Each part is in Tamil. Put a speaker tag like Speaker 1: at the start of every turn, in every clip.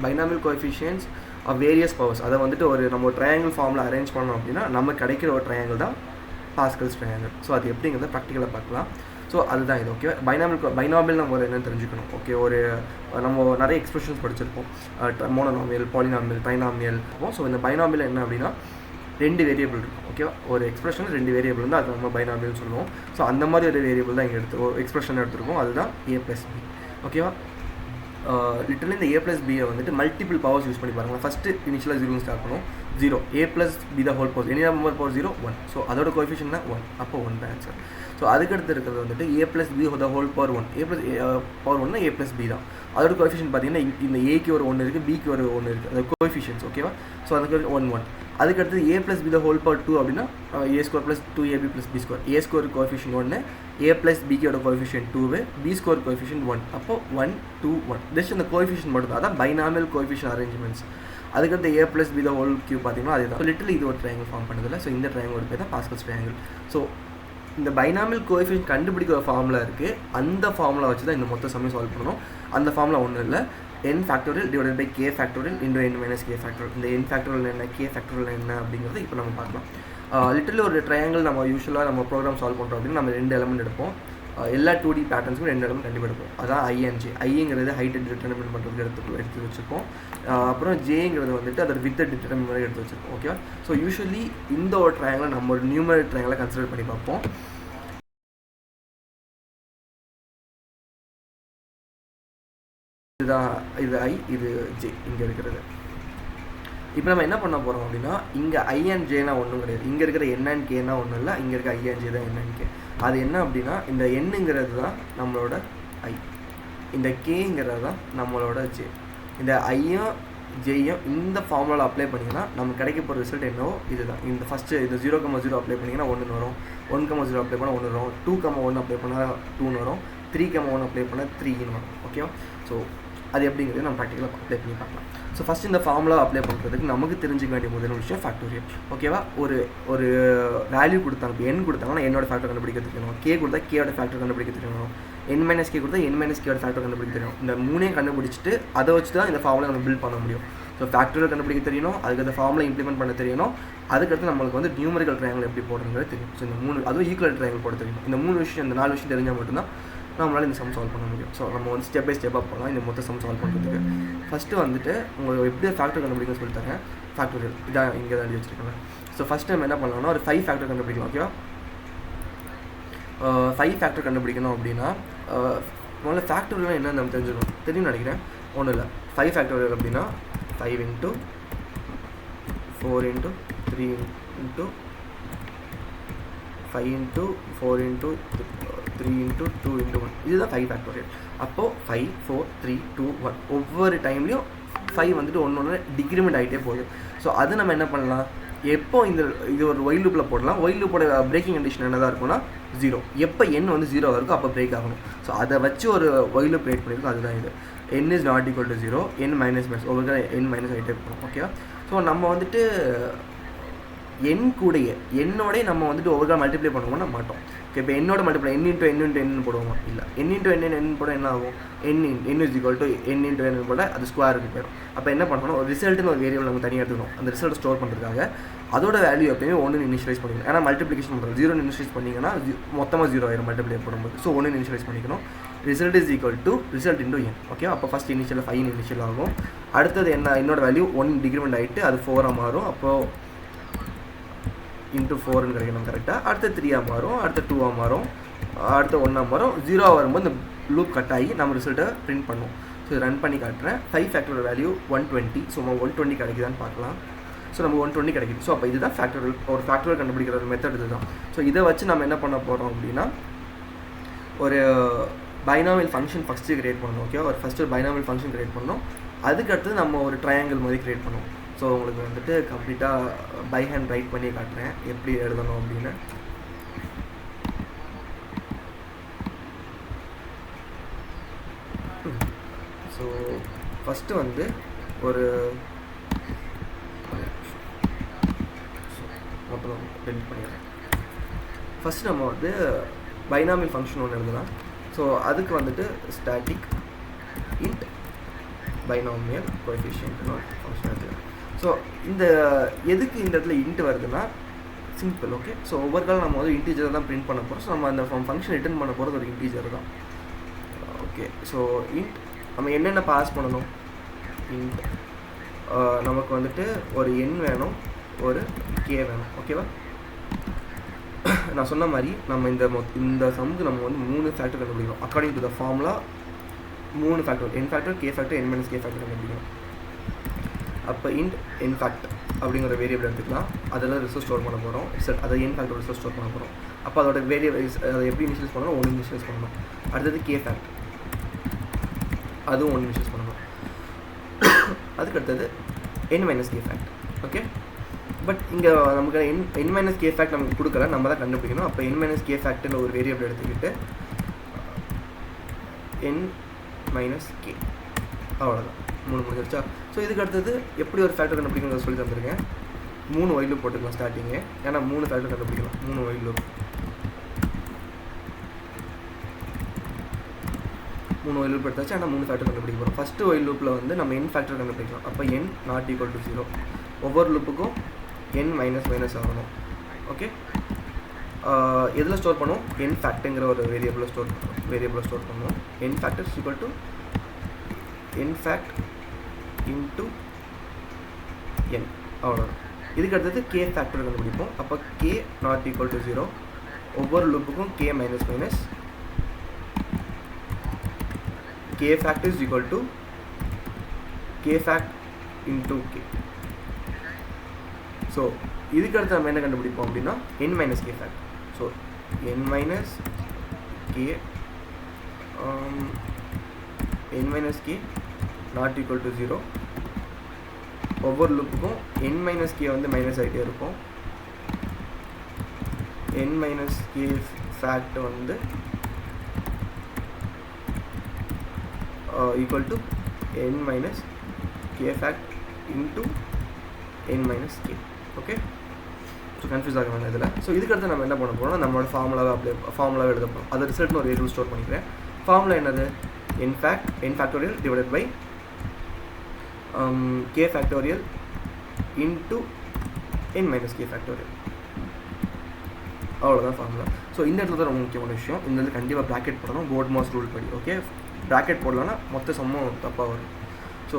Speaker 1: Binomial coefficients of various powers அதை வந்துட்டு நம்ம ஒரு ட்ரையாங்கிள் ஃபார்மில் அரேஞ்ச் பண்ணோம் அப்படின்னா நமக்கு கிடைக்கிற ஒரு ட்ரையாங்கிள் தான் பாஸ்கல்ஸ் ட்ரையாங்கிள். ஸோ அது எப்படிங்கிறத ப்ராக்டிக்கலாக பார்க்கலாம். ஸோ அதுதான் இது. ஓகே, பைனாமியல் நம்ம என்னென்னு தெரிஞ்சுக்கணும். ஓகே, நம்ம நிறைய எக்ஸ்பிரஷன்ஸ் படிச்சிருப்போம், மோனோனாமியல், பாலினாமியல், ட்ரைனாமியல். ஸோ இந்த பைனாமியல் என்ன அப்படின்னா 2 வேரியபிள் இருக்கும். ஓகேவா, ஒரு எக்ஸ்பிரஷன் 2 வேரியபிள் வந்து அது நம்ம பைனாமியல் சொல்லுவோம். ஸோ அந்த மாதிரி ஒரு வேரியபிள் தான் இங்கே எக்ஸ்பிரஷன் எடுத்துருக்கோம், அதுதான் a+b. ஓகேவா, லிட்டரலி இந்த a+b வந்துட்டு மல்டிபிள் பவர்ஸ் யூஸ் பண்ணி பாருங்கள். ஃபஸ்ட்டு இனிஷியலாக 0 ஸ்டார்ட் பண்ணுவோம், 0, a+b the whole power, any number power 0, 1. So அதோட கோஎஃபிஷியன்ட்னா 1, அப்போ 1 தான் ஆன்சர். ஸோ அதுக்கடுத்து இருக்கிறது வந்துட்டு a+b the whole power 1, power 1னா a+b தான். அதோட கோஎஃபிஷியன்ட் பார்த்தீங்கன்னா இந்த ஏக்கு ஒரு 1 இருக்குது, பிக்கு ஒரு 1 இருக்குது, அது கோஎஃபிஷியன்ஸ். ஓகேவா, ஸோ அதுக்கு 1, 1. அதுக்கடுத்து a+b த ஹோல் பவர் 2 அப்படின்னா a² + 2ab + b². a² coefficient 1, a+bக்கோட coefficient 2, b² coefficient 1, அப்போ 1, 2, 1. ஜஸ்ட் அந்த கோஎஃபிஷியன்ட் மட்டும் தான், அதான் பைனாமியல் கோஎஃபிஷியன்ட் அரேஞ்ச்மெண்ட்ஸ். அதுக்கடுத்து a+b த ஹோல் கியூப் பார்த்தீங்கன்னா அதுதான். லிட்டரலி இது ஒரு ட்ரையாங்கிள் ஃபார்ம் பண்ணுதில்ல. ஸோ இந்த ட்ரையாங்கிள் பேர் தான் பாஸ்கல்ஸ் ட்ரையாங்கிள். ஸோ இந்த பைனாமியல் கோஎஃபிஷியன்ட் கண்டுபிடிக்கிற ஃபார்முலா இருக்குது, அந்த ஃபார்முலா வச்சு தான் இந்த மொத்த சமயம் சால்வ் பண்ணணும். அந்த ஃபார்முலா ஒன்றும் இல்லை, n factorial divided by k factorial into n minus k factorial. இந்த n ஃபேக்டோரியல் என்ன, k ஃபேக்டோரியல் என்ன அப்படிங்கிறது இப்போ நம்ம பார்க்கலாம். லிட்டரலி ஒரு ட்ரையாங்கிள் நம்ம யூஸ்வலாக நம்ம ப்ரோக்ராம் சால்வ் பண்ணுறோம் அப்படின்னா நம்ம 2 எலமெண்ட் எடுப்போம். எல்லா 2D பேட்டர்ன்ஸுக்கும் 2 எலமெண்ட் கண்டிப்பாக எடுப்போம். அதான் i and j. ஐங்கிறது ஹைட்டை டிட்டர்மின் பண்ணுறதுக்கு எடுத்து வச்சுருக்கோம். அப்புறம் ஜேங்கிறது வந்துட்டு அதை வித்தை டிட்டர்மின் பண்ணி எடுத்து வச்சுருக்கோம். ஓகேவா, ஸோ யூஸ்வலி இந்த ஒரு ட்ரையாங்கிளை நம்ம ஒரு நியூமரல் ட்ரையாங்கிளை கன்சிடர் பண்ணி பார்ப்போம். இதுதான், இது i, இது j இங்கே இருக்கிறது. இப்போ நம்ம என்ன பண்ண போகிறோம் அப்படின்னா, இங்கே i and jனா ஒன்றும் கிடையாது, இங்கே இருக்கிற n and kனா ஒன்றும் இல்லை, இங்கே இருக்க i and j தான் n and k. அது என்ன அப்படின்னா, இந்த nங்கிறது தான் நம்மளோட i, இந்த kங்கிறது தான் நம்மளோட j. இந்த ஐயும் ஜேயும் இந்த ஃபார்முலாவில் அப்ளை பண்ணிங்கன்னா நமக்கு கிடைக்க போகிற ரிசல்ட் என்னவோ இதுதான். இந்த ஃபஸ்ட்டு இந்த 0,0 அப்ளை பண்ணிங்கன்னா 1 வரும், 1,0 அப்ளை பண்ணால் 1 வரும், 2,1 அப்ளை பண்ணால் 2 வரும், 3,1 அப்ளை பண்ணால் 3 வரும். ஓகேவா, ஸோ அது எப்படிங்கிறது நம்ம ப்ராக்டிக்கலாக அப்ளை பண்ணி பார்க்கலாம். ஸோ ஃபஸ்ட் இந்த ஃபார்முலா அப்ளை பண்ணுறதுக்கு நமக்கு தெரிஞ்சுக்க வேண்டிய முதல் விஷயம் ஃபேக்டோரியல். ஓகேவா, ஒரு வேல்யூ கொடுத்தாங்க, இப்போ n கொடுத்தாங்கன்னா என்னோட ஃபேக்டர் கண்டுபிடிக்க தெரியணும், k கொடுத்தா கேயோட ஃபேக்டர் கண்டுபிடிக்க தெரியணும், n - k கொடுத்தா n - கேயோட ஃபேக்டர் கண்டுபிடிக்க தெரியும். இந்த 3 கண்டுபிடிச்சிட்டு அதை வச்சு தான் இந்த ஃபார்முலா நம்ம பில்ட் பண்ண முடியும். ஸோ ஃபேக்டோரியல் கண்டுபிடிக்க தெரியணும், அதுக்கு அந்த ஃபார்முலா இம்ப்ளிமெண்ட் பண்ண தெரியணும், அதுக்கடுத்து நம்மளுக்கு வந்து நியூமரிக்கல் ட்ரையாங்கிள் எப்படி போடுறது தெரியும். ஸோ இந்த 3, அதுவும் ஈக்குவல் ட்ரையாங்கிள் போட தெரியும். இந்த 3 விஷயம், இந்த 4 விஷயம் தெரிஞ்சால் மட்டும்தான் நம்மளால் இந்த சம் சால்வ் பண்ண முடியும். ஸோ நம்ம வந்து ஸ்டெப் பை ஸ்டெப்பாக போகலாம் இந்த மொத்த சம் சால்வ் பண்ணுறதுக்கு. ஃபஸ்ட்டு வந்துட்டு உங்களுக்கு எப்படி ஃபேக்டர் கண்டுபிடிக்கணும்னு சொல்லிட்டாங்க. ஃபேக்டோரியல் இதான் இங்கே தான் எழுதி வச்சுருக்காங்க. ஸோ ஃபஸ்ட் நம்ம என்ன பண்ணலாம்னா ஒரு 5 ஃபேக்டர் கண்டுபிடிக்கலாம். ஓகேவா, 5 ஃபேக்டர் கண்டுபிடிக்கணும் அப்படின்னா முதல்ல ஃபேக்டோரியல் என்னன்னு நம்ம தெரியும்னு நினைக்கிறேன். ஒன்றும் இல்லை, 5 ஃபேக்டோரியல் அப்படின்னா 5 × 4 × 3 × 5 × 4 × 3 × 2 × 1, இதுதான் 5 ஃபேக்டோரியல். அப்போது 5, 4, 3, 2, 1 ஒவ்வொரு டைம்லையும் 5 வந்துட்டு ஒன்று டிக்ரிமெண்ட் ஆகிட்டே போகுது. ஸோ அது நம்ம என்ன பண்ணலாம், எப்போ இது ஒரு ஒயில் லூப்பில் போடலாம். ஒயில் லூப்போட பிரேக்கிங் கண்டிஷன் என்னதான் இருக்கும்னா 0. எப்போ n வந்து 0 இருக்கும் அப்போ பிரேக் ஆகணும். ஸோ அதை வச்சு ஒரு ஒயில் லூப் கிரியேட் பண்ணியிருக்கோம், அதுதான் இது. n is not equal to 0, n - ஒவ்வொரு n - ஆகிட்டே இருக்கும். ஓகேவா, ஸோ நம்ம வந்துட்டு n கூடயே என்னோடய நம்ம வந்துட்டு ஒவ்வொரு மல்டிப்ளை பண்ணுவோம்னா மாட்டோம். ஓகே, இப்போ என்னோட மல்டிப்ளை n × n × n போடுவோமா, இல்லை, n × n போட என்ன ஆகும், n is equal to n × n போட அது ஸ்கொயருக்கு போயிடும். அப்போ என்ன பண்ணணும், ஒரு ரிசல்ட்டுன்னு ஒரு வேரியபிள் நம்ம தனியாக எடுத்துக்கணும். அந்த ரிசல்ட் ஸ்டோர் பண்ணுறதுக்காக அதோட வேல்யூ எப்பயுமே 1 இனிஷியலைஸ் பண்ணிக்கணும். ஏன்னா மல்டிப்ளிகேஷன் பண்ணுறோம், 0 இனிஷியலைஸ் பண்ணிங்கன்னா மொத்தமாக 0 ஆயிரும் மல்டிப்ளை போடும்போது. ஸோ 1 இனிஷியலைஸ் பண்ணிக்கணும். Result is equal to result into n. Okay, அப்போ ஃபஸ்ட் இனிஷியல் 5 இனிஷியல் ஆகும். அடுத்தது என்னோட வேல்யூ 1 டிக்ரிமெண்ட் ஆகிட்டு அது 4 மாறும். அப்போது × 4 கிடைக்கணும் கரெக்டாக. அடுத்து 3 மாறும், அடுத்து 2 மாறும், அடுத்து 1 மாறும். 0 வரும்போது இந்த லூப் கட் ஆகி நம்ம ரிசல்ட்டை பிரிண்ட் பண்ணுவோம். ஸோ ரன் பண்ணி காட்டுறேன். 5 ஃபேக்டோரியல் வேல்யூ 120. ஸோ நம்ம 120 கிடைக்குதான்னு பார்க்கலாம். ஸோ நம்ம 120 கிடைக்குது. ஸோ அப்போ இதுதான் ஃபேக்டோரியல், ஒரு ஃபேக்டோரியல் கண்டுபிடிக்கிற ஒரு மெத்தட் இதுதான். ஸோ இதை வச்சு நம்ம என்ன பண்ண போகிறோம் அப்படின்னா ஒரு பைனாமியல் ஃபங்க்ஷன் ஃபஸ்ட்டு கிரியேட் பண்ணணும். ஓகே, ஒரு ஃபஸ்ட்டு பைனாமியல் ஃபங்க்ஷன் கிரியேட் பண்ணணும். அதுக்கடுத்து நம்ம ஒரு ட்ரையாங்கிள் மாதிரி கிரியேட் பண்ணுவோம். ஸோ உங்களுக்கு வந்துட்டு கம்ப்ளீட்டாக பை ஹேண்ட் ரைட் பண்ணி காட்டுறேன் எப்படி எழுதணும் அப்படின்னு. ஸோ ஃபஸ்ட்டு வந்து ஒரு மொத்தம் டெலிட் பண்ணிடுறேன். ஃபஸ்ட்டு நம்ம வந்து பைனாமியல் ஃபங்க்ஷன் ஒன்று எழுதலாம். ஸோ அதுக்கு வந்துட்டு ஸ்டாட்டிக் இன்ட் பைனாமியல் கோஎஃபிஷியன்ட்னு ஒரு ஃபங்க்ஷன் எடுத்துக்கிறேன். ஸோ இந்த எதுக்கு இந்த இடத்துல இன்ட் வருதுன்னா சிம்பிள். ஓகே, ஸோ ஒவ்வொரு காலம் நம்ம வந்து இன்டீஜர் தான் பிரிண்ட் பண்ண போகிறோம். ஸோ நம்ம அந்த ஃபங்க்ஷன் ரிட்டர்ன் பண்ண போகிறது ஒரு இன்டீஜர் தான். ஓகே, ஸோ இன்ட் நம்ம என்னென்ன பாஸ் பண்ணணும்? இன்ட் நமக்கு வந்துட்டு ஒரு எண் வேணும், ஒரு கே வேணும். ஓகேவா? நான் சொன்ன மாதிரி நம்ம இந்த சம்முக்கு நம்ம வந்து 3 ஃபேக்டர் கண்டுபிடிக்கணும். According to the formula 3 factor, n factor, k factor, n minus k factor கண்டுபிடிக்கணும். அப்போ இன்ட் n ஃபேக்டர் அப்படிங்கிற வேரியபிள் எடுத்துக்கலாம். அதில் ரிசோர்ஸ் ஸ்டோர் பண்ண போகிறோம். அதை n ஃபேக்டர் ரிசோர்ஸ் ஸ்டோர் பண்ண போகிறோம். அப்போ அதோட வேரியபிள்ஸ் அதை எப்படி இனிஷியலைஸ் பண்ணணும்? 1 இனிஷியலைஸ் பண்ணணும். அடுத்தது k ஃபேக்டர், அதுவும் 1 இனிஷியலைஸ் பண்ணணும். அதுக்கு அடுத்தது n minus k factor. Okay, but இங்கே நமக்கு n மைனஸ் k ஃபேக்ட் நமக்கு கொடுக்கல, நம்ம தான் கண்டுபிடிக்கணும். அப்போ n மைனஸ் k ஃபேக்டர்னு ஒரு வேரியபிள் எடுத்துக்கிட்டு n மைனஸ் k, அவ்வளோதான். 3 முடிஞ்சிருச்சா? ஸோ இதுக்கு அடுத்தது எப்படி ஒரு ஃபேக்டர் கண்டுபிடிக்கணும்னு சொல்லி தந்துருக்கேன். 3 ஒயில் லூப் போட்டுக்கலாம் ஸ்டார்டிங்கு, ஏன்னா 3 ஃபேக்டர் கண்டுபிடிக்கலாம். 3 ஒயில் லூப், 3 ஒயில் லூப் எடுத்தாச்சு. ஆனால் 3 ஃபேக்டர் கண்டுபிடிக்க போகிறோம். ஃபஸ்ட்டு ஒயில் லூப்பில் வந்து நம்ம n ஃபேக்டர் கண்டுபிடிக்கலாம். அப்போ n நாட் ஈக்குவல் டு 0. ஒவ்வொரு லூப்புக்கும் n மைனஸ் மைனஸ் ஆகணும். ஓகே, எதில் ஸ்டோர் பண்ணுவோம்? n ஃபேக்டருங்கிற ஒரு வேரியபிளை ஸ்டோர் பண்ணுவோம். n factor is equal to n fact into n, அவ்வளோதான். இதுக்கு அடுத்தது k ஃபேக்டர் கண்டுபிடிப்போம். அப்போ k நாட் ஈக்குவல் டு 0. ஒவ்வொரு லூப்புக்கும் k minus minus, k factor is equal to k fact into k. So இதுக்கு அடுத்து நம்ம என்ன கண்டுபிடிப்போம் அப்படின்னா n minus k fact. So n minus k n minus k not equal to 0. ஒவ்வொரு லூப்புக்கும் n மைனஸ் k வந்து மைனஸ் ஆகிட்டே இருக்கும். n மைனஸ் k ஃபேக்ட் வந்து equal to n minus k fact into n minus k. Okay, so confuse ஆக வேண்டாம் இதில். ஸோ இதுக்கு அடுத்து நம்ம என்ன பண்ண போகிறோம்னா நம்மளோட ஃபார்முலாவை எழுத போகிறோம். அதை ரிசல்ட்னு ஒரு வேரியபிள் ஸ்டோர் பண்ணிக்கிறேன். ஃபார்முலா என்னது? n factorial divided by k factorial into n minus k factorial, அவ்வளோதான் ஃபார்முலா. ஸோ இந்த இடத்துல தான் ரொம்ப முக்கியமான விஷயம். இந்த இடத்துல கண்டிப்பாக ப்ராக்கெட் போடணும், போர்ட் மாஸ் ரூல் படி. ஓகே, ப்ராக்கெட் போடலன்னா மொத்த சம்மும் தப்பாக வரும். ஸோ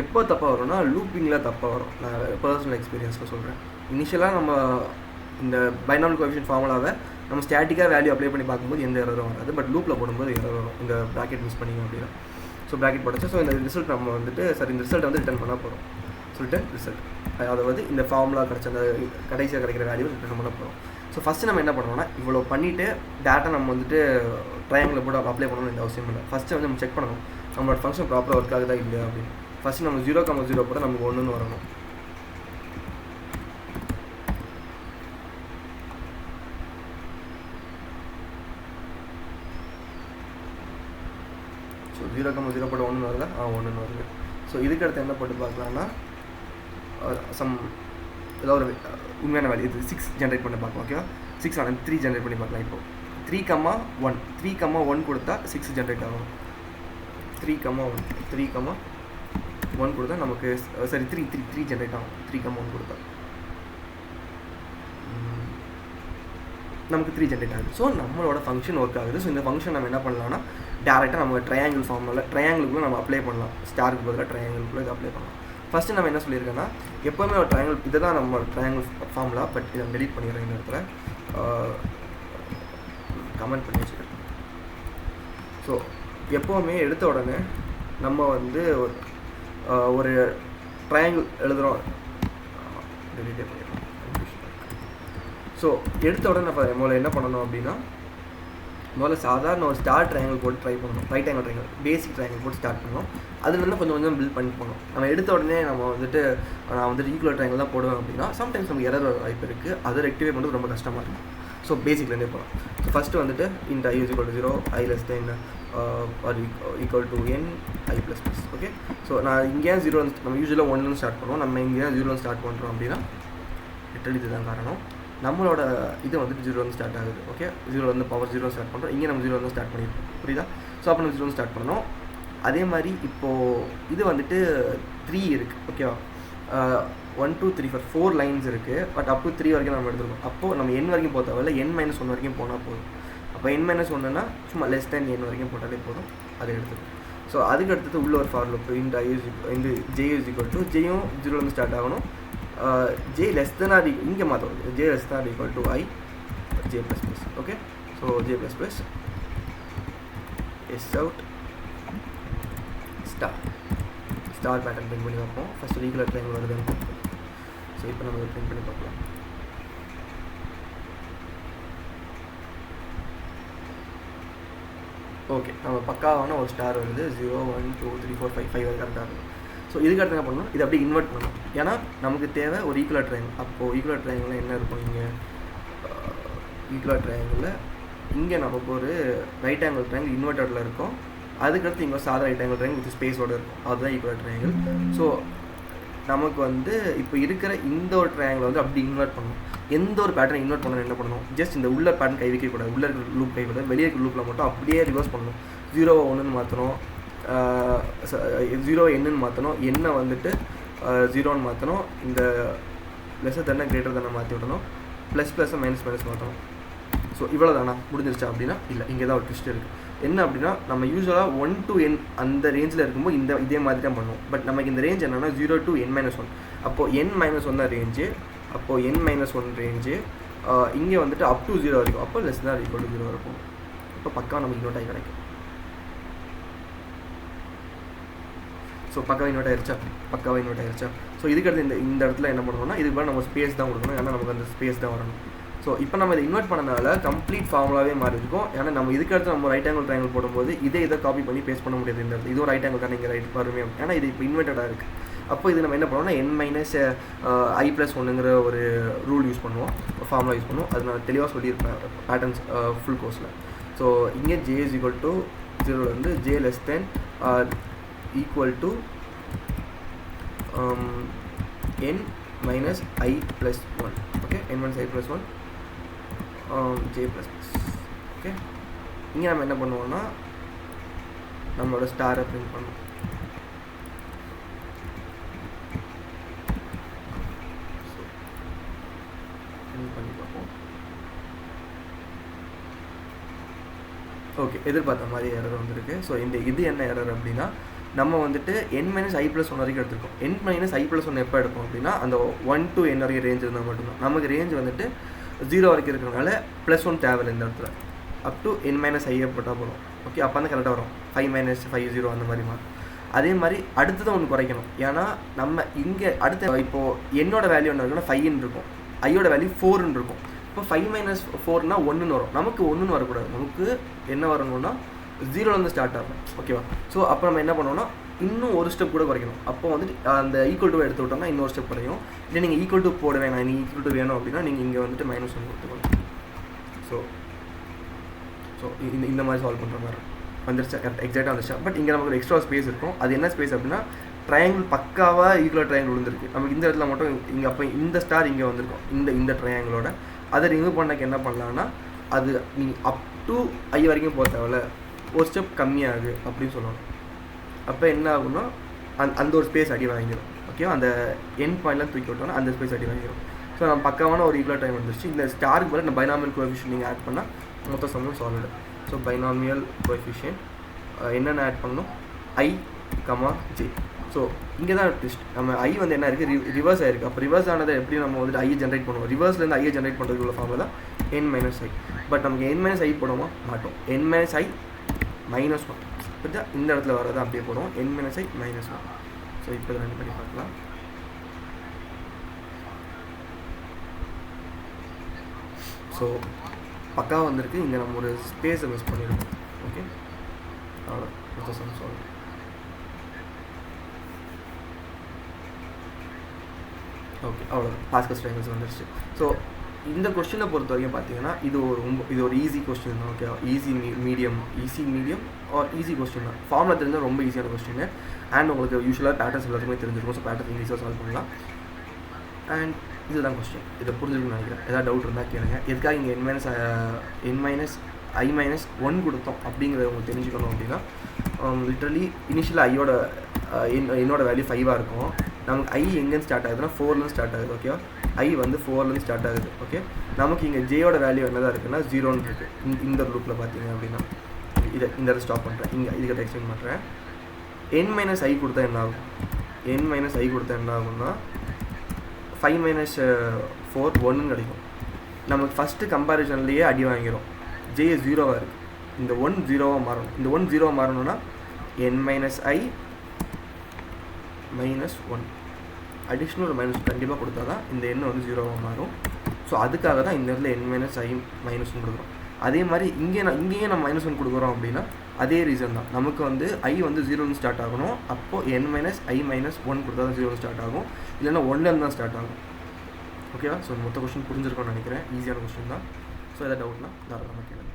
Speaker 1: எப்போ தப்பாக வரும்னா லூப்பிங்கில் தப்பாக வரும். நான் பர்சனல் எக்ஸ்பீரியன்ஸில் சொல்கிறேன். இனிஷியலாக நம்ம இந்த பைனாமியல் கோஎஃபிஷியன்ட் ஃபார்முலாவை நம்ம ஸ்டாட்டிக்காக வேல்யூ அப்ளை பண்ணி பார்க்கும்போது எந்த எரரும் வராது. பட் லூப்பில் போடும்போது எரர் வரும், இந்த ப்ராக்கெட் மிஸ் பண்ணிங்க அப்படின்னா. ஸோ ப்ராக்கெட் போட்டுச்சு. ஸோ இந்த ரிசல்ட் நம்ம வந்துட்டு இந்த ரிசல்ட்டை வந்து ரிட்டர்ன் பண்ண போகிறோம். ரிசல்ட் அதாவது இந்த ஃபார்முலா கிடச்ச அந்த கடைசியாக கிடைக்கிற வேல்யூ ரிட்டர்ன் பண்ண போகிறோம். ஸோ ஃபஸ்ட்டு நம்ம என்ன பண்ணுறோம்னா இவ்வளோ பண்ணிவிட்டு டேட்டா நம்ம வந்துட்டு ட்ரையாங்கில் போட்டு அப்ளை பண்ணணும்னு இந்த அவசியம் இல்லை. ஃபஸ்ட்டு வந்து நம்ம செக் பண்ணணும் நம்மளோட ஃபங்க்ஷன் ப்ராப்பராக ஒர்க் ஆகுதா இல்லையா அப்படின்னு. ஃபஸ்ட்டு நம்ம 0,0 போட நமக்கு 1ன்னு வரணும். ஸோ 0,0 போட 1 வருதா? 1ன்னு வருது. ஸோ இதுக்கு அடுத்து என்ன போட்டு பார்க்கலாம்னா ஏதாவது ஒரு உண்மையான வேல்யூ இது 6 ஜென்ரேட் பண்ணி பார்க்கலாம். ஓகேவா? 6 ஆனால் 3 ஜென்ரேட் பண்ணி பார்க்கலாம். இப்போ 3,1 கொடுத்தா 6 ஜென்ரேட் ஆகும். 3,1 கொடுத்தா நமக்கு சரி 3 ஜென்ரேட் ஆகும். 3,1 கொடுத்தா நமக்கு 3 ஜென்ரேட் ஆகுது. ஸோ நம்மளோட ஃபங்க்ஷன் ஒர்க் ஆகுது. ஸோ இந்த ஃபங்க்ஷன் நம்ம என்ன பண்ணலாம்னா டேரெக்டாக நம்ம ட்ரையாங்கிள் ஃபார்மில் ட்ரையாங்கிளுக்குள்ளே நம்ம அப்ளை பண்ணலாம். ஸ்டாருக்கு பதிலாக ட்ரையாங்கிளுக்குள்ளே இதை அப்ளை பண்ணலாம். ஃபஸ்ட்டு நம்ம என்ன சொல்லியிருக்கேன்னா எப்போவுமே ஒரு ட்ரையாங்கிள் இதை தான் நம்ம ட்ரையாங்கிள் ஃபார்முலா. பட் இதை டெலீட் பண்ணிடுறேன். இந்த இடத்துல கமெண்ட் பண்ணி வச்சுக்கிறேன். ஸோ எப்போவுமே எடுத்த உடனே நம்ம வந்து ஒரு ட்ரையாங்கிள் எழுதுகிறோம். டெலீட்டே பண்ணிடுறோம். ஸோ எடுத்த உடனே முதல்ல என்ன பண்ணணும் அப்படின்னா முதல்ல சாதாரண ஒரு ஸ்டார் ட்ரையாங்கிள் போட்டு ட்ரை பண்ணணும். ரைட் ஆங்கிள் ட்ரையாங்கிள் பேசிக் ட்ரையாங்கிள் போட்டு ஸ்டார்ட் பண்ணணும். அதுலேருந்து கொஞ்சம் கொஞ்சம் பில்ட் பண்ணி போகணும். நம்ம எடுத்த உடனே நம்ம வந்துட்டு நான் வந்துட்டு ஈக்குவல் ட்ரையாங்கிள் தான் போடுவேன் அப்படின்னா சம்டைம்ஸ் நமக்கு எரர் வாய்ப்பு இருக்குது. அதை ரெக்டிஃபை பண்ணுறது ரொம்ப கஷ்டமாக இருக்கும். ஸோ பேசிக்லேருந்தே போகலாம். ஸோ ஃபஸ்ட்டு வந்துட்டு இந்த i = 0, i less than or equal to n i plus plus. Okay, so நான் இங்கேயே 0 நம்ம யூஸ்வலாக 1லேருந்து ஸ்டார்ட் பண்ணுவோம். நம்ம இங்கேயே 0 ஸ்டார்ட் பண்ணுறோம் அப்படின்னா லிட்டரலி இதுதான் காரணம். நம்மளோட இது வந்துட்டு 0 ஸ்டார்ட் ஆகுது. ஓகே, 0 பவர் 0 ஸ்டார்ட் பண்ணுறோம். இங்கே நம்ம 0 ஸ்டார்ட் பண்ணியிருக்கோம். புரியுதா? ஸோ அப்போ நம்ம 0 ஸ்டார்ட் பண்ணணும். அதே மாதிரி இப்போது இது வந்துட்டு 3 இருக்குது ஓகேவா. 1 2 3 4 லைன்ஸ் இருக்குது. பட் அப் டு 3 வரைக்கும் நம்ம எடுத்துருக்கோம். அப்போது நம்ம n வரைக்கும் போகிறதாவில்ல n-1 வரைக்கும் போனால் போதும். அப்போ n-1ன்னா சும்மா லெஸ் தேன் n வரைக்கும் போட்டாலே போதும், அதை எடுத்துக்கணும். ஸோ அதுக்கு அடுத்தது உள்ள ஒரு ஃபார் லூப் இந்த j இஸ் ஈக்குவல் டு ஜேயும் 0லேருந்து ஸ்டார்ட் ஆகணும். j லெஸ் தேன் ஆர் இங்கே மாற்றணும், j less than or equal to i j plus plus. Okay, so j plus plus is out star pattern print பண்ணி பார்ப்போம். ஃபஸ்ட்டு ரீகுலர் ட்ரையாங்கிள் வருதுன்னு பார்ப்போம். ஸோ இப்போ நம்ம பிரிண்ட் பண்ணி பார்க்கலாம். ஓகே, நம்ம பக்காவான ஒரு ஸ்டார் வருது. 0 1 2 3 4 5 5 வரை கரெக்டாக இருக்கும். ஸோ இதுக்கு அடுத்து என்ன பண்ணணும், இது அப்படியே இன்வெர்ட் பண்ணணும். ஏன்னா நமக்கு தேவை ஒரு ஈக்குவலர் ட்ரையாங்கிள். அப்போது ஈக்குவலர் ட்ரையாங்கிளில் என்ன இருக்கும், இங்கே ஈக்குவலர் ட்ரையாங்கிளில் இங்கே நமக்கு ஒரு ரைட் ஆங்கிள் ட்ரையாங்கிள் இன்வெர்ட்டடில் இருக்கும். அதுக்கடுத்து இங்கே சாதா ரைட் ஆங்கிள் ட்ரையாங்கிள் வித் ஸ்பேஸோடு இருக்கும். அதுதான் ஈக்குவலர் ட்ரையாங்கிள். ஸோ நமக்கு வந்து இப்போ இருக்கிற இந்த ஒரு ட்ரையாங்கிள் வந்து அப்படி இன்வெர்ட் பண்ணணும். எந்த ஒரு பேட்டர்ன் இன்வெர்ட் பண்ணணும் என்ன பண்ணணும், ஜஸ்ட் இந்த உள்ள பேட்டர்ன் கை வைக்கக்கூடாது, உள்ள இருக்கிற லூப் கை கூடாது, வெளியே இருக்கிற லூப்பில் மட்டும் அப்படியே ரிவர்ஸ் பண்ணணும். 0 1ன்னு மாற்றணும், 0 என்னன்னு மாற்றணும், என்ன வந்துட்டு 0ன்னு மாற்றணும், இந்த லெஸ்ஸர் தானே கிரேட்டர் தானே மாற்றி விடணும், ப்ளஸ் ப்ளஸ்ஸை மைனஸ் மைனஸ் மாற்றணும். ஸோ இவ்வளோ தானா முடிஞ்சிருச்சா அப்படின்னா இல்லை, இங்கே தான் ஒரு ட்விஸ்ட் இருக்குது. என்ன அப்படின்னா நம்ம யூஸ்வலாக 1 to n அந்த ரேஞ்சில் இருக்கும்போது இதே மாதிரி தான் பண்ணுவோம். பட் நமக்கு இந்த ரேஞ்ச் என்னென்னா 0 to n-1. அப்போது n-1 தான் ரேஞ்சு. அப்போது n-1 ரேஞ்சு இங்கே வந்துட்டு அப் டு 0 வரைக்கும். அப்போ லெஸ் தான் ஈக்குவல் டு 0 இருக்கும். இப்போ பக்கா நமக்கு இன்வெர்ட் ஆகி கிடைக்கும். ஸோ பக்காவாக இன்வெர்ட் ஆயிடுச்சா. ஸோ இதுக்கடுத்து இந்த இடத்துல என்ன பண்ணுவோம்னா இதுக்கு நம்ம ஸ்பேஸ் தான் கொடுக்கணும். ஏன்னா நமக்கு அந்த ஸ்பேஸ் தான் வரணும். ஸோ இப்போ நம்ம இதை இன்வெர்ட் பண்ணனால கம்ப்ளீட் ஃபார்முலாவே மாறி இருக்கும். ஏன்னா நம்ம இதுக்கடுத்து நம்ம ரைட் ஆங்கிள் ட்ரையாங்கிள் போடும்போது இதை காப்பி பண்ணி பேஸ்ட் பண்ண முடியாது. இந்த இடத்துல இதுவும் ரைட் ஆங்கிள் தான் இங்கே ரைட் வருமே. ஏன்னா இது இப்போ இன்வெர்ட்டடாக இருக்குது. அப்போ இது நம்ம என்ன பண்ணுவோம்னா n-i+1ங்கிற ஒரு ரூல் யூஸ் பண்ணுவோம், ஃபார்முலா யூஸ் பண்ணுவோம். அது நான் தெளிவாக சொல்லியிருப்பேன் பேட்டர்ன்ஸ் ஃபுல் கோர்ஸில். ஸோ இங்கே j is equal to 0லேருந்து j less than equal to n-i+1. Okay, n-i+1 j ++. Okay, இங்கே நம்ம என்ன பண்ணுவோம்னா நம்மளோட ஸ்டாரை பிரிண்ட் பண்ணுவோம். பண்ணி பார்ப்போம். ஓகே, எதிர்பார்த்த மாதிரி எரர் வந்துருக்கு. ஸோ இது என்ன எரர் அப்படின்னா நம்ம வந்துட்டு n-i+1 வரைக்கும் எடுத்துருக்கோம். n-i+1 எப்போ எடுப்போம் அப்படின்னா அந்த 1 to n வரைக்கும் ரேஞ்ச் இருந்தால் மட்டும்தான். நமக்கு ரேஞ்ச் வந்துட்டு 0 வரைக்கும் இருக்கிறதுனால +1 தேவையில்லை இந்த இடத்துல. அப் டு n-i போட்டால் போதும். ஓகே, அப்போ வந்து கரெக்டாக வரும். 5 - 5 0 அந்த மாதிரி மாறும். அதே மாதிரி அடுத்ததான் ஒன்று குறைக்கணும். ஏன்னா நம்ம இங்கே அடுத்த இப்போது என்னோட வேல்யூ என்ன இருக்குன்னா 5ன்னு இருக்கும், ஐயோட வேல்யூ 4ன்னு இருக்கும். இப்போ 5 - 4னா 1ன்னு வரும். நமக்கு 1ன்னு வரக்கூடாது. நமக்கு என்ன வரணும்னா 0லேருந்து ஸ்டார்ட் ஆகும். ஓகேவா. ஸோ அப்போ நம்ம என்ன பண்ணோம்னா இன்னும் ஒரு ஸ்டெப் கூட குறைக்கணும். அப்போ வந்துட்டு அந்த ஈக்குவல் டு எடுத்து விட்டோம்னா இன்னொரு ஸ்டெப் குறையும். இல்லை நீங்கள் ஈக்குவல் டு போட வேணாம், நீங்கள் ஈக்குவல் டு வேணும் அப்படின்னா நீங்கள் இங்கே வந்துட்டு -1 கொடுத்துக்கணும். ஸோ இந்த மாதிரி சால்வ் பண்ணுற மாதிரி வந்துருச்சா, கரெக்ட் எக்ஸாக்டாக வந்துருச்சா. பட் இங்கே நமக்கு ஒரு எக்ஸ்ட்ரா ஸ்பேஸ் இருக்கும். அது என்ன ஸ்பேஸ் அப்படின்னா ட்ரையாங்கிள் பக்காவாக ஈக்குவல் ட்ரையாங்கிள் விழுந்திருக்கு. நமக்கு இந்த இடத்துல மட்டும் இங்கே அப்போ இந்த ஸ்டார் இங்கே வந்திருக்கும் இந்த ட்ரையாங்கிளோட. அதை ரிமூவ் பண்ணக்கு என்ன பண்ணலான்னா அது நீங்கள் அப் டு i வரைக்கும் போக தேவையில்ல, ஒரு ஸ்டெப் கம்மியாகுது அப்படின்னு சொல்லணும். அப்போ என்ன ஆகுன்னா அந்த ஒரு ஸ்பேஸ் அடி வாங்கிடும். ஓகேவா, அந்த எண்ட் பாயிண்ட்லாம் தூக்கி விட்டோம்னா அந்த ஸ்பேஸ் அடி வாங்கிடும். ஸோ நம்ம பக்காவான ஒரு ஈக்குவல் டைம் வந்துருச்சு. இந்த ஸ்டாருக்கு பதில் நம்ம பைனாமியல் கோஎஃபிஷியன்ட் நீங்கள் ஆட் பண்ணால் மொத்த சம்மும் சால்வ்டு. ஸோ பைனாமியல் கோஎஃபிஷியன்ட் என்னென்ன ஆட் பண்ணணும், i, j. ஸோ இங்கே தான் ட்விஸ்ட். நம்ம i வந்து என்ன இருக்குது, ரிவர்ஸ் ஆகிருக்கு. அப்போ ரிவர்ஸ் ஆனதை எப்படி நம்ம வந்துட்டு i ஜென்ரேட் பண்ணுவோம், ரிவர்ஸ்லேருந்து i ஜென்ரேட் பண்ணுறதுக்கு உள்ள ஃபார்முலா தான் n-i. பட் நமக்கு n-i போடுவோமா மாட்டோம், n-i -1. இப்போ இந்த இடத்துல வரதான் அப்படியே போடுவோம், n-i -1. ஸோ இப்போ இதை ரெண்டு பண்ணி பார்க்கலாம். ஸோ பக்காவாக வந்திருக்கு. இங்கே நம்ம ஒரு ஸ்பேஸை மிஸ் பண்ணிடுவோம். ஓகே, அவ்வளோ சம் சால்வ். ஓகே, அவ்வளோதான். பாஸ்கல் ட்ரையாங்கிள்ஸ் வந்துருச்சு. ஸோ இந்த கொஸ்டினை பொறுத்த வரைக்கும் பார்த்தீங்கன்னா இது ஒரு ஈஸி கொஸ்டின் தான். Okay, easy medium R easy question தான். ஃபார்முலா தெரிஞ்சால் ரொம்ப ஈஸியான கொஸ்டின். அண்ட் உங்களுக்கு யூஸ்வலாக பேட்டர்ன்ஸ் எல்லாத்துக்குமே தெரிஞ்சிருக்கும். ஸோ பேட்டர்ன் ஈஸியாக சால்வ் பண்ணலாம். அண்ட் இதுதான் கொஸ்டின். இதை புரிஞ்சுக்கணும்னு நினைக்கிறேன். ஏதாவது டவுட் இருந்தால் கேளுங்க. எதுக்காக இங்கே n-i -1 கொடுத்தோம் அப்படிங்கிறத உங்களுக்கு தெரிஞ்சுக்கணும் அப்படின்னா லிட்ரலி இனிஷியலாக ஐயோட என்னோட வேல்யூ 5 இருக்கும். நமக்கு ஐ எங்கேருந்து ஸ்டார்ட் ஆகுதுன்னா 4லேருந்து ஸ்டார்ட் ஆகுது. ஓகே, ஐ வந்து 4லேருந்து ஸ்டார்ட் ஆகுது. ஓகே, நமக்கு இங்கே ஜேயோட வேல்யூ என்னதான் இருக்குன்னா 0ன்னு இருக்குது. இந்த லூப்பில் பார்த்தீங்க அப்படின்னா இந்த ஸ்டாப் பண்ணுறேன், இங்கே இதுக்கிட்ட எக்ஸ்டெண்ட் பண்ணுறேன். n - i கொடுத்தா என்ன ஆகும்? n - i கொடுத்தா என்ன ஆகும்னா 5 - 4 1ன்னு கிடைக்கும். நமக்கு ஃபஸ்ட்டு கம்பேரிசன்லேயே அடி வாங்கிடும். ஜே 0வாக இருக்குது, இந்த 1 0வாக மாறணும். இந்த 1 0வாக மாறணும்னா n - i -1 அடிஷ்னல் ஒரு மைனஸ் கண்டிப்பாக கொடுத்தா தான் இந்த எண் வந்து 0வாக மாறும். ஸோ அதுக்காக தான் இந்த இடத்துல n - i -1 கொடுக்குறோம். அதே மாதிரி இங்கேயே நம்ம -1 கொடுக்குறோம் அப்படின்னா அதே ரீசன் தான். நமக்கு வந்து ஐ வந்து 0ன்னு ஸ்டார்ட் ஆகணும். அப்போது n - i -1 கொடுத்தா தான் 0ன்னு ஸ்டார்ட் ஆகும், இல்லைன்னா 1லேருந்து தான் ஸ்டார்ட் ஆகும். ஓகேவா? ஸோ மொத்த கொஸ்டின் புரிஞ்சிருக்கோன்னு நினைக்கிறேன். ஈஸியான கொஸ்டின் தான். ஸோ எதாவது டவுட்னா தாராளமாக கேளுங்க.